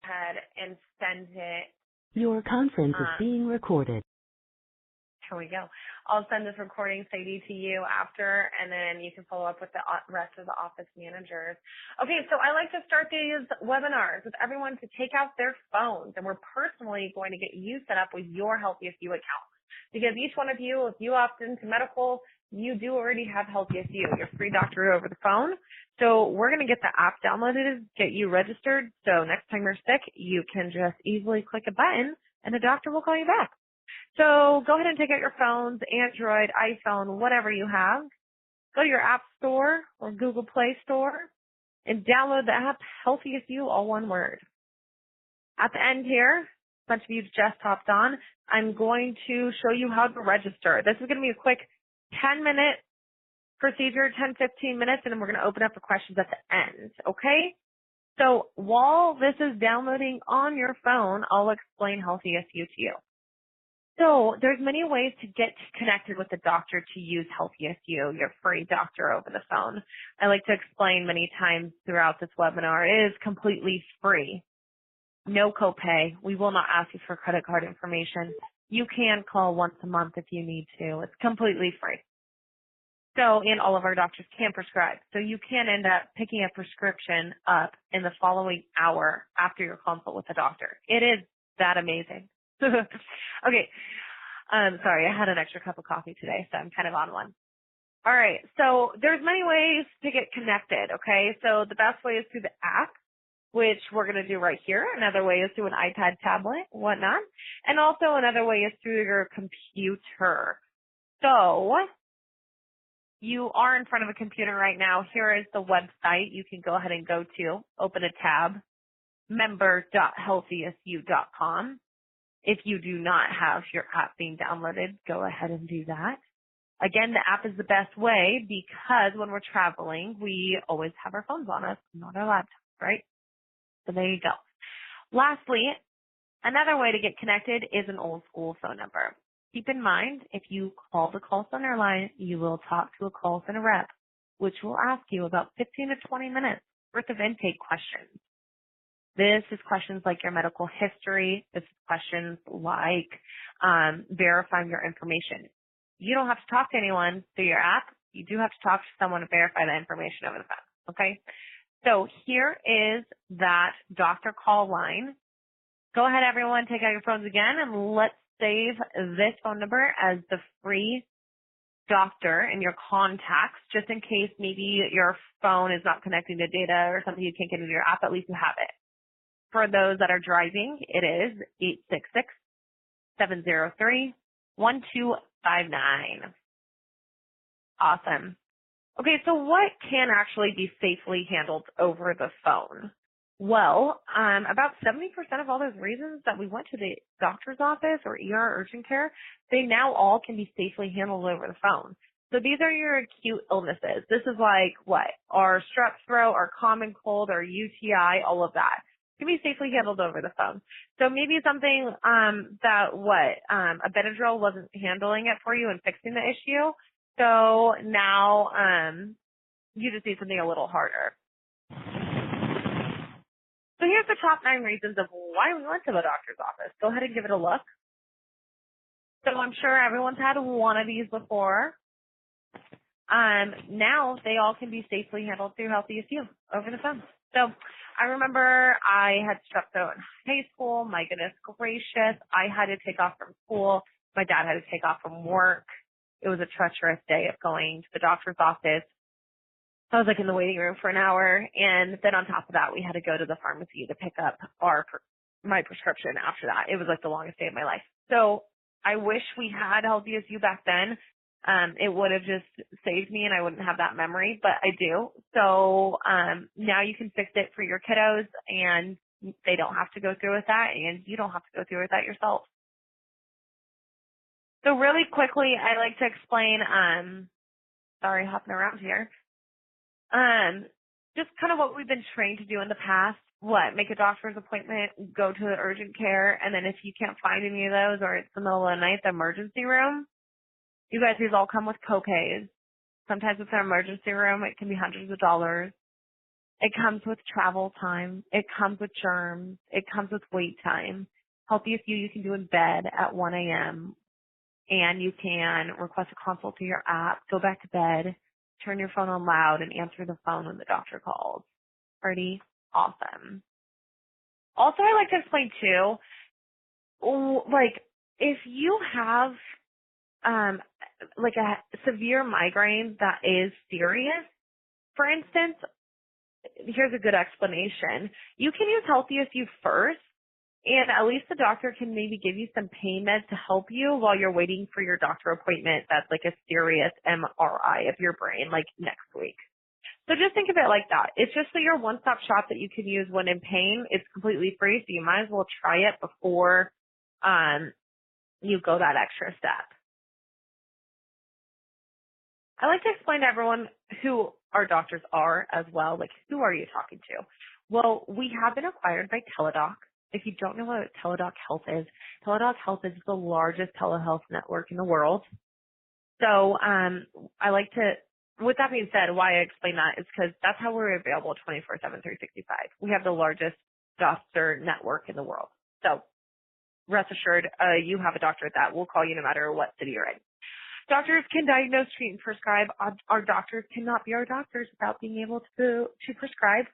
ahead and send it. Your conference is Um, being recorded. here we go. I'll send this recording CD to you after, and then you can follow up with the rest of the office managers. Okay, so I like to start these webinars with everyone to take out their phones, and we're personally going to get you set up with your Healthiest You account. Because each one of you, if you opt into medical, you do already have Healthiest You, your free doctor over the phone. So we're going to get the app downloaded, get you registered, so next time you're sick, you can just easily click a button, and the doctor will call you back. So go ahead and take out your phones, Android, iPhone, whatever you have. Go to your App Store or Google Play Store and download the app Healthiest You, all one word. At the end here, a bunch of you just hopped on, I'm going to show you how to register. This is going to be a quick 10-minute procedure, 10, 15 minutes, and then we're going to open up for questions at the end, okay? So while this is downloading on your phone, I'll explain Healthiest You to you. So there's many ways to get connected with the doctor to use Healthiest You, your free doctor over the phone. I like to explain many times throughout this webinar, it is completely free. No copay. We will not ask you for credit card information. You can call once a month if you need to. It's completely free. So, and all of our doctors can prescribe. So you can end up picking a prescription up in the following hour after your consult with the doctor. It is that amazing. Okay. Sorry, I had an extra cup of coffee today, so I'm kind of on one. All right. So there's many ways to get connected, okay? So the best way is through the app, which we're going to do right here. Another way is through an iPad, tablet, whatnot. And also another way is through your computer. So you are in front of a computer right now. Here is the website you can go ahead and go to. Open a tab, member.healthiestyou.com. If you do not have your app being downloaded, go ahead and do that. Again, the app is the best way because when we're traveling, we always have our phones on us, not our laptops, right? So there you go. Lastly, another way to get connected is an old school phone number. Keep in mind, if you call the call center line, you will talk to a call center rep, which will ask you about 15 to 20 minutes worth of intake questions. This is questions like your medical history. This is questions like verifying your information. You don't have to talk to anyone through your app. You do have to talk to someone to verify the information over the phone, okay? So here is that doctor call line. Go ahead, everyone, take out your phones again, and let's save this phone number as the free doctor in your contacts, just in case maybe your phone is not connecting to data or something you can't get into your app. At least you have it. For those that are driving, it is 866-703-1259. Awesome. Okay, so what can actually be safely handled over the phone? Well, about 70% of all those reasons that we went to the doctor's office or ER urgent care, they now all can be safely handled over the phone. So these are your acute illnesses. This is like what? Our strep throat, our common cold, our UTI, all of that can be safely handled over the phone. So maybe something a Benadryl wasn't handling it for you and fixing the issue. So now you just need something a little harder. So here's the top 9 reasons of why we went to the doctor's office. Go ahead and give it a look. So I'm sure everyone's had one of these before. Now they all can be safely handled through Healthiest You over the phone. So I remember I had strep throat in high school. My goodness gracious. I had to take off from school. My dad had to take off from work. It was a treacherous day of going to the doctor's office. I was like in the waiting room for an hour. And then on top of that, we had to go to the pharmacy to pick up my prescription after that. It was like the longest day of my life. So I wish we had Healthiest You back then. It would have just saved me and I wouldn't have that memory, but I do. So now you can fix it for your kiddos and they don't have to go through with that and you don't have to go through with that yourself. So really quickly, I like to explain, sorry, hopping around here, just kind of what we've been trained to do in the past. Make a doctor's appointment, go to the urgent care, and then if you can't find any of those or it's the middle of the night, the emergency room, you guys, these all come with copays. Sometimes with an emergency room, it can be hundreds of dollars. It comes with travel time. It comes with germs. It comes with wait time. Healthiest you can do in bed at 1 a.m. And you can request a consult through your app, go back to bed, turn your phone on loud, and answer the phone when the doctor calls. Pretty awesome. Also, I like to explain too, like if you have like a severe migraine that is serious, for instance, here's a good explanation. You can use Healthiest You first, and at least the doctor can maybe give you some pain meds to help you while you're waiting for your doctor appointment that's like a serious MRI of your brain, like next week. So just think of it like that. It's just your one-stop shop that you can use when in pain. It's completely free, so you might as well try it before you go that extra step. I like to explain to everyone who our doctors are as well. Like, who are you talking to? Well, we have been acquired by Teladoc. If you don't know what Teladoc Health is the largest telehealth network in the world. So I like to, with that being said, why I explain that is because that's how we're available 24/7, 365. We have the largest doctor network in the world. So rest assured, you have a doctor that will call you no matter what city you're in. Doctors can diagnose, treat, and prescribe. Our doctors cannot be our doctors without being able to prescribe.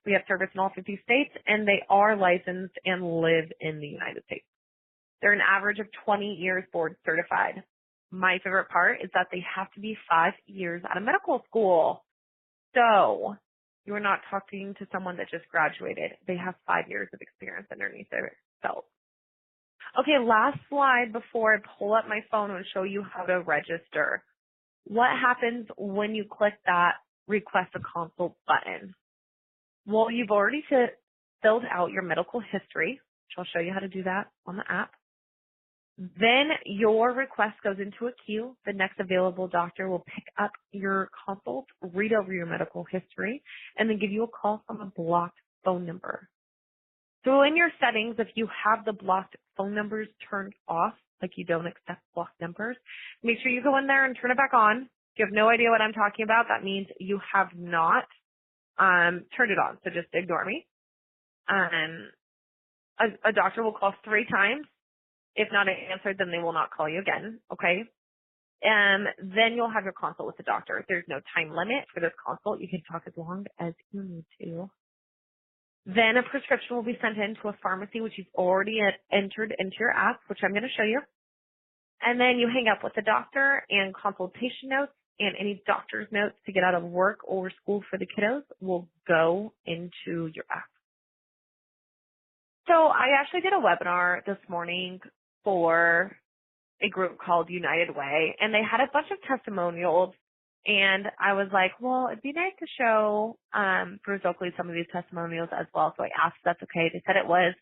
We have service in all 50 states, and they are licensed and live in the United States. They're an average of 20 years board certified. My favorite part is that they have to be 5 years out of medical school. So you are not talking to someone that just graduated. They have 5 years of experience underneath their belt. Okay, last slide before I pull up my phone and show you how to register. What happens when you click that request a consult button? Well, you've already filled out your medical history, which I'll show you how to do that on the app. Then your request goes into a queue. The next available doctor will pick up your consult, read over your medical history, and then give you a call from a blocked phone number. So in your settings, if you have the blocked phone numbers turned off, like you don't accept blocked numbers, make sure you go in there and turn it back on. If you have no idea what I'm talking about, that means you have not turned it on. So just ignore me. A doctor will call 3 times. If not answered, then they will not call you again, okay? And then you'll have your consult with the doctor. There's no time limit for this consult. You can talk as long as you need to. Then a prescription will be sent into a pharmacy, which you've already entered into your app, which I'm going to show you. And then you hang up with the doctor, and consultation notes and any doctor's notes to get out of work or school for the kiddos will go into your app. So I actually did a webinar this morning for a group called United Way, and they had a bunch of testimonials, and I was like, well, it'd be nice to show Bruce Oakley some of these testimonials as well, so I asked if that's okay. They said it was.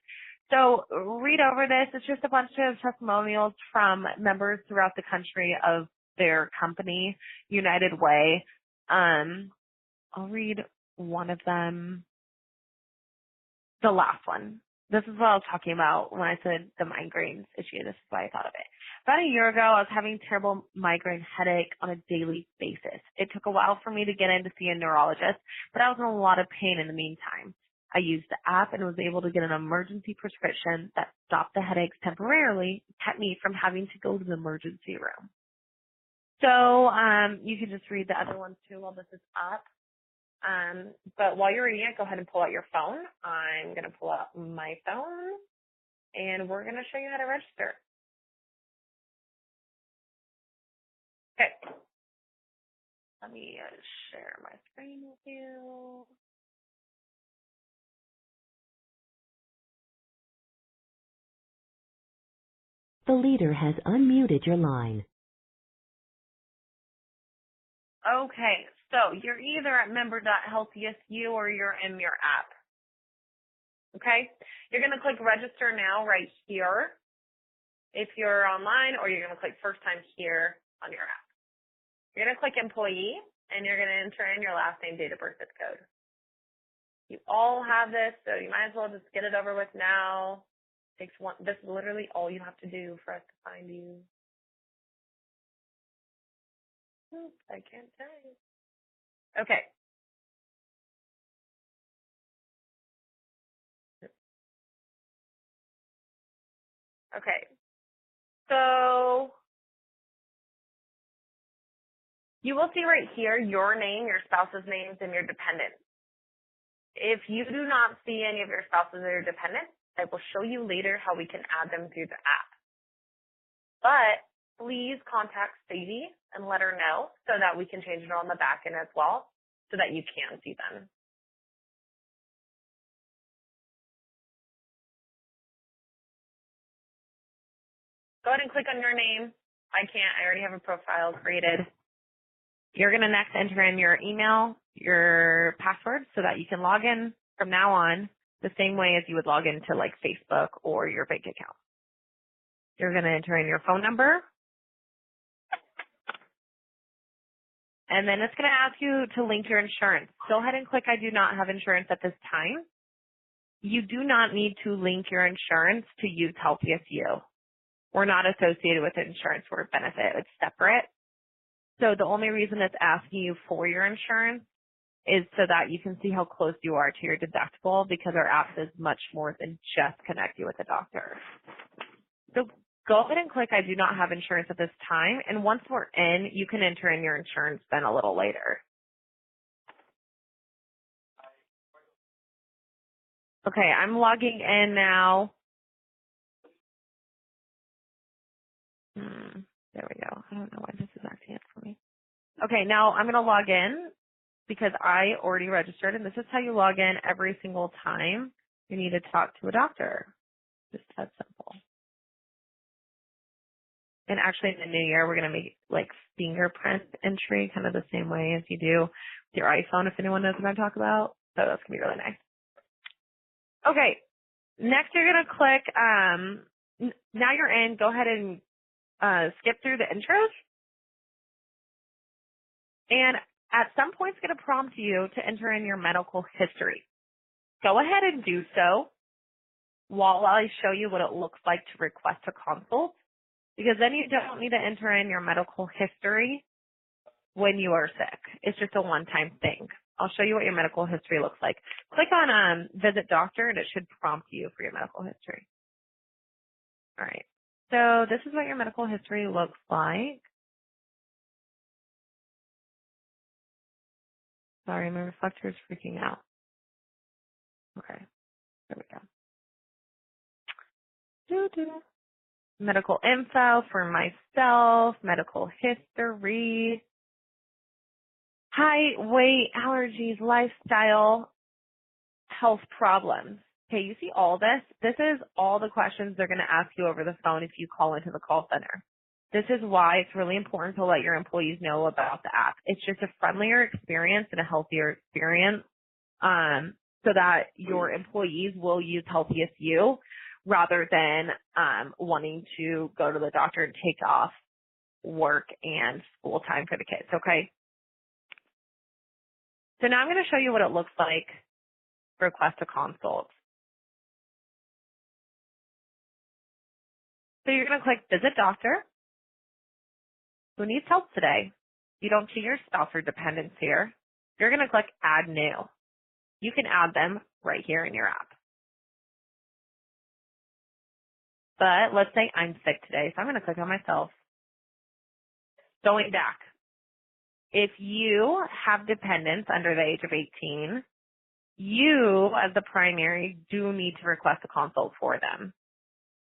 So read over this. It's just a bunch of testimonials from members throughout the country of their company, United Way. I'll read one of them, the last one. This is what I was talking about when I said the migraines issue. This is why I thought of it. About a year ago, I was having terrible migraine headache on a daily basis. It took a while for me to get in to see a neurologist, but I was in a lot of pain in the meantime. I used the app and was able to get an emergency prescription that stopped the headaches temporarily, kept me from having to go to the emergency room. So you can just read the other ones too while this is up. But while you're reading it, go ahead and pull out your phone. I'm going to pull out my phone, and we're going to show you how to register. Okay. Let me share my screen with you. The leader has unmuted your line. Okay, so you're either at member.healthiestyou or you're in your app. Okay? You're going to click register now right here if you're online, or you're going to click first time here on your app. You're going to click employee, and you're going to enter in your last name, date of birth, zip code. You all have this, so you might as well just get it over with now. This is literally all you have to do for us to find you. Oops, I can't tell you. Okay. Okay. So you will see right here your name, your spouse's names, and your dependents. If you do not see any of your spouses or your dependents, I will show you later how we can add them through the app. But please contact Sadie and let her know so that we can change it on the back end as well so that you can see them. Go ahead and click on your name. I can't. I already have a profile created. You're going to next enter in your email, your password, so that you can log in from now on the same way as you would log into like Facebook or your bank account. You're going to enter in your phone number. And then it's going to ask you to link your insurance. Go ahead and click I do not have insurance at this time. You do not need to link your insurance to use HealthiestYou. We're not associated with insurance. We're a benefit. It's separate. So the only reason it's asking you for your insurance is so that you can see how close you are to your deductible, because our app does much more than just connect you with a doctor. So go ahead and click I do not have insurance at this time. And once we're in, you can enter in your insurance then a little later. Okay, I'm logging in now. There we go. I don't know why this is acting up for me. Okay, now I'm going to log in because I already registered, and this is how you log in every single time you need to talk to a doctor. Just that simple. And actually in the new year, we're going to make like fingerprint entry kind of the same way as you do with your iPhone, if anyone knows what I'm talking about. So that's going to be really nice. Okay, next you're going to click, now you're in, go ahead and skip through the intros. And at some point, it's going to prompt you to enter in your medical history. Go ahead and do so while I show you what it looks like to request a consult, because then you don't need to enter in your medical history when you are sick. It's just a one-time thing. I'll show you what your medical history looks like. Click on Visit Doctor, and it should prompt you for your medical history. All right. So this is what your medical history looks like. Sorry, my reflector is freaking out. Okay, there we go. Medical info for myself, medical history, height, weight, allergies, lifestyle, health problems. Okay, you see all this? This is all the questions they're going to ask you over the phone if you call into the call center. This is why it's really important to let your employees know about the app. It's just a friendlier experience and a healthier experience, so that your employees will use HealthiestYou rather than wanting to go to the doctor and take off work and school time for the kids, okay? So now I'm going to show you what it looks like to request a consult. So you're going to click Visit Doctor. Who needs help today? You don't see your spouse or dependents here. You're going to click Add New. You can add them right here in your app. But let's say I'm sick today, so I'm going to click on myself. Going back. If you have dependents under the age of 18, you, as the primary, do need to request a consult for them.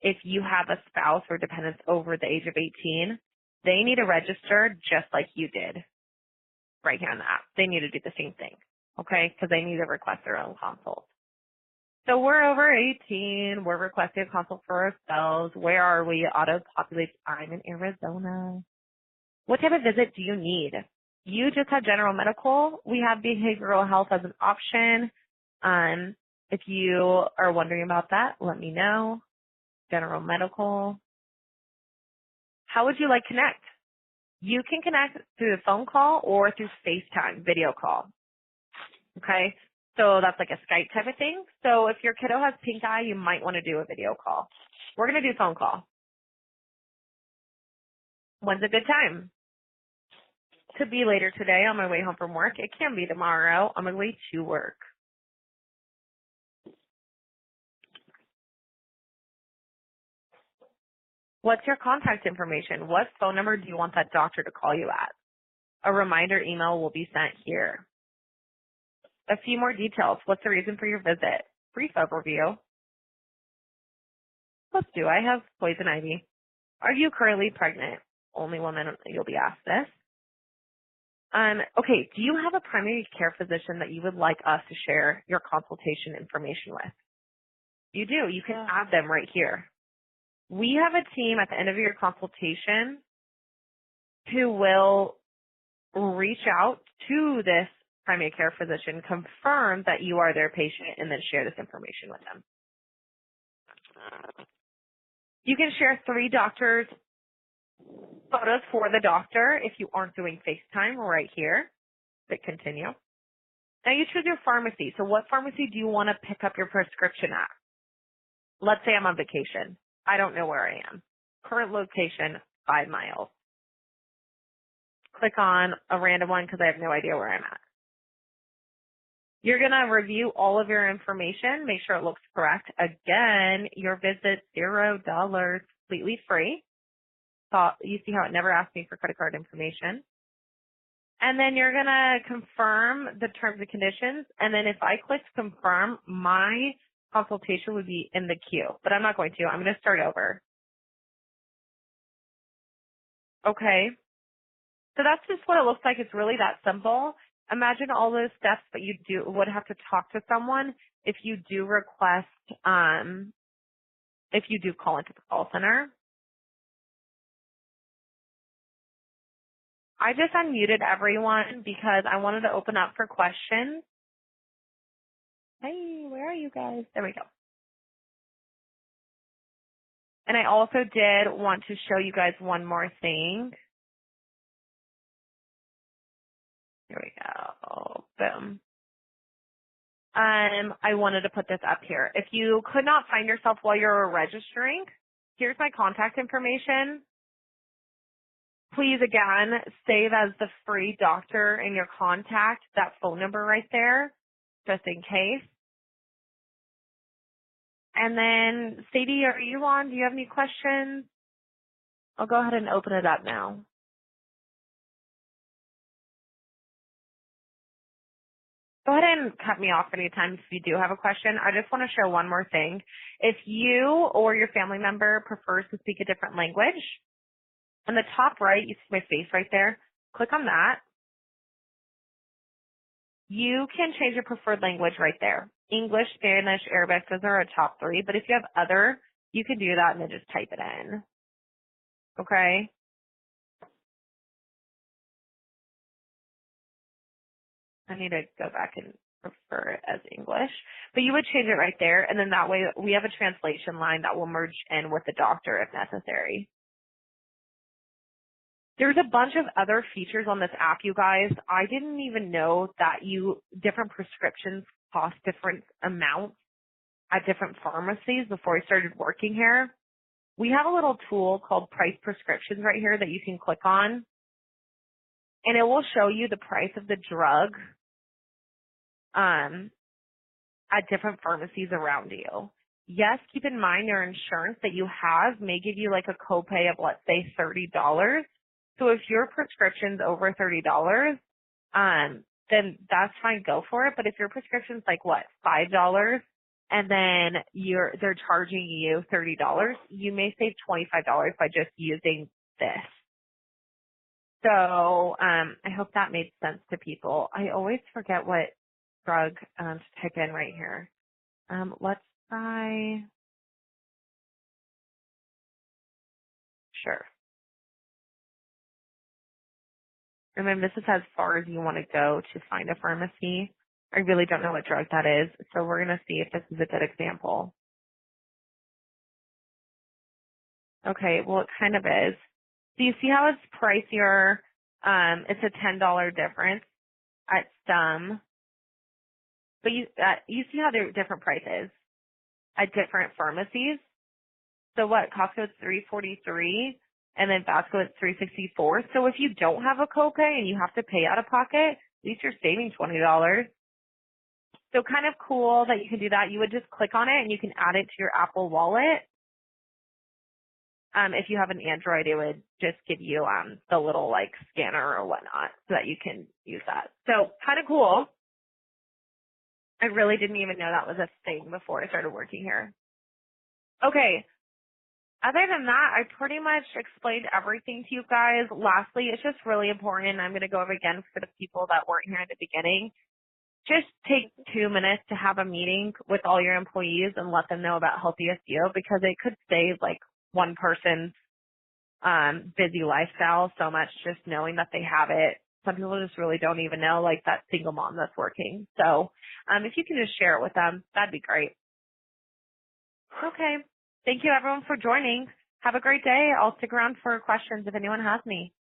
If you have a spouse or dependents over the age of 18, they need to register just like you did right here on the app. They need to do the same thing, okay, because they need to request their own consult. So we're over 18. We're requesting a consult for ourselves. Where are we? Auto-populate. I'm in Arizona. What type of visit do you need? You just have general medical. We have behavioral health as an option. If you are wondering about that, let me know. General medical. How would you like to connect? You can connect through a phone call or through FaceTime, video call. Okay? So that's like a Skype type of thing. So if your kiddo has pink eye, you might want to do a video call. We're going to do phone call. When's a good time? Could be later today on my way home from work. It can be tomorrow on my way to work. What's your contact information? What phone number do you want that doctor to call you at? A reminder email will be sent here. A few more details. What's the reason for your visit? Brief overview. Do I have poison ivy? Are you currently pregnant? Only women you'll be asked this. Okay, do you have a primary care physician that you would like us to share your consultation information with? You do. You can add them right here. We have a team at the end of your consultation who will reach out to this primary care physician, confirm that you are their patient, and then share this information with them. You can share 3 doctors' photos for the doctor if you aren't doing FaceTime right here. Hit continue. Now you choose your pharmacy. So what pharmacy do you want to pick up your prescription at? Let's say I'm on vacation. I don't know where I am. Current location, 5 miles. Click on a random one because I have no idea where I'm at. You're going to review all of your information, make sure it looks correct. Again, your visit, $0, completely free. So you see how it never asked me for credit card information. And then you're going to confirm the terms and conditions. And then if I click confirm, my consultation would be in the queue. But I'm not going to. I'm going to start over. Okay. So that's just what it looks like. It's really that simple. Imagine all those steps that you would have to talk to someone if you do request, if you do call into the call center. I just unmuted everyone because I wanted to open up for questions. Hey, where are you guys? There we go. And I also did want to show you guys one more thing. Here we go. Boom. I wanted to put this up here. If you could not find yourself while you're registering, here's my contact information. Please, again, save as the free doctor in your contact, that phone number right there, just in case. And then, Sadie, are you on? Do you have any questions? I'll go ahead and open it up now. Go ahead and cut me off anytime if you do have a question. I just want to share one more thing. If you or your family member prefers to speak a different language, on the top right, you see my face right there. Click on that. You can change your preferred language right there. English, Spanish, Arabic, those are our top 3. But if you have other, you can do that and then just type it in. Okay? I need to go back and prefer it as English. But you would change it right there, and then that way we have a translation line that will merge in with the doctor if necessary. There's a bunch of other features on this app, you guys. I didn't even know that different prescriptions cost different amounts at different pharmacies before I started working here. We have a little tool called Price Prescriptions right here that you can click on, and it will show you the price of the drug at different pharmacies around you. Yes, keep in mind your insurance that you have may give you like a copay of, let's say, $30. So if your prescription's over $30, then that's fine, go for it. But if your prescription's like what, $5, and then they're charging you $30, you may save $25 by just using this. So I hope that made sense to people. I always forget what drug to type in right here. Let's try. Sure. Remember, this is as far as you want to go to find a pharmacy. I really don't know what drug that is, so we're going to see if this is a good example. Okay, well, it kind of is. So you see how it's pricier? It's a $10 difference at some, but you see how they're different prices at different pharmacies. So what? Costco is $3.43, and then Vasco is $3.64. So if you don't have a copay and you have to pay out of pocket, at least you're saving $20. So kind of cool that you can do that. You would just click on it and you can add it to your Apple Wallet. If you have an Android, it would just give you the little like scanner or whatnot so that you can use that. So kind of cool. I really didn't even know that was a thing before I started working here. Okay. Other than that, I pretty much explained everything to you guys. Lastly, it's just really important. I'm going to go over again for the people that weren't here at the beginning. Just take 2 minutes to have a meeting with all your employees and let them know about Healthy SEO because it could save like one person's busy lifestyle so much just knowing that they have it. Some people just really don't even know, like that single mom that's working. So if you can just share it with them, that'd be great. Okay. Thank you everyone for joining. Have a great day. I'll stick around for questions if anyone has any.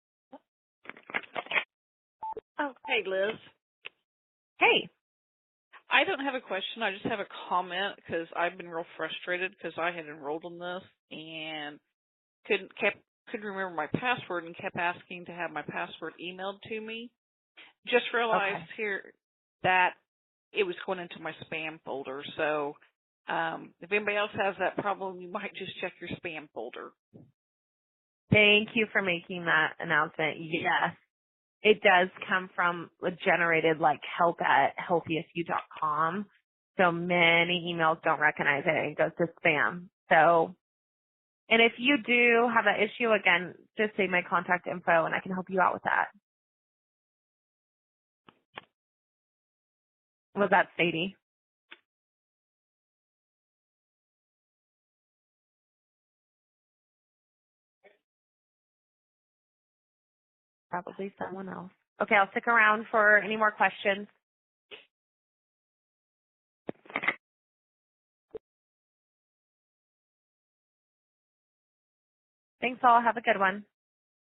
Oh, hey, Liz. Hey. I don't have a question. I just have a comment because I've been real frustrated because I had enrolled in this and couldn't remember my password and kept asking to have my password emailed to me. Just realized here that it was going into my spam folder. So if anybody else has that problem, you might just check your spam folder. Thank you for making that announcement. Yes. It does come from generated like help@healthysu.com. So many emails don't recognize it and it goes to spam. So, and if you do have that issue, again, just say my contact info and I can help you out with that. Was that Sadie? Probably someone else. Okay, I'll stick around for any more questions. Thanks all. Have a good one.